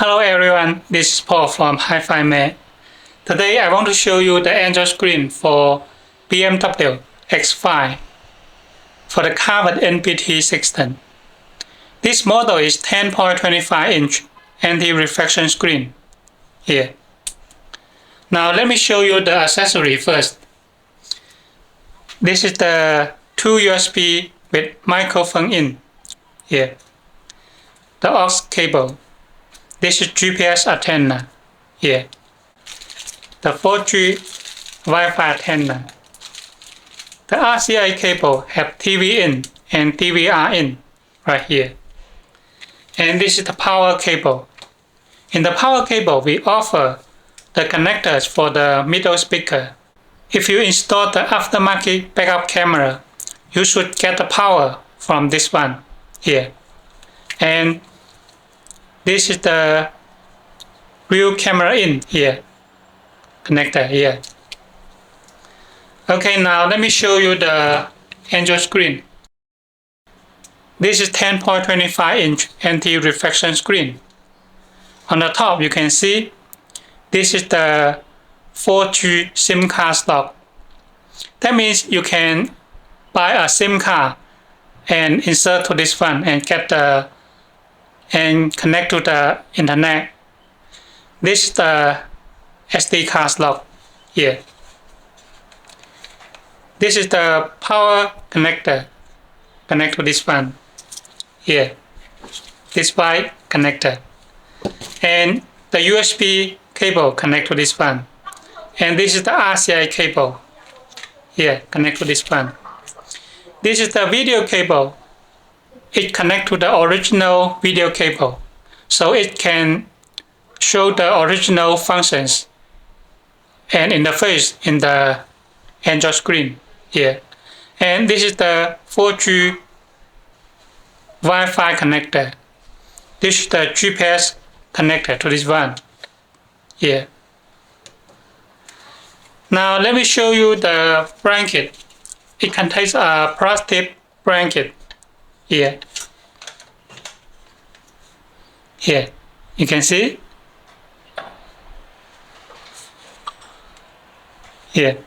Hello everyone, this is Paul from Hifimax. Today I want to show you the Android screen for BMW X5 for the covered NPT system. This model is 10.25-inch anti-reflection screen here. Now let me show you the accessory first. This is the 2 USB with microphone in here. The aux cable. This is GPS antenna here. The 4G Wi-Fi antenna. The RCA cable have TV in and DVR in right here. And this is the power cable. In the power cable, we offer the connectors for the middle speaker. If you install the aftermarket backup camera, you should get the power from this one here. And this is the real camera in here, connector here. Okay, now let me show you the Android screen. This is 10.25-inch anti-reflection screen. On the top, you can see this is the 4G SIM card slot. That means you can buy a SIM card and insert to this one and connect to the internet. This is the SD card slot here. This is the power connector. Connect to this one here. This white connector. And the USB cable connect to this one. And this is the RCA cable here. Connect to this one. This is the video cable. It connects to the original video cable, so it can show the original functions and interface in the Android screen here. And this is the 4G Wi-Fi connector. This is the GPS connector to this one here. Now let me show you the blanket. It contains a plastic blanket here. Here, you can see. Here.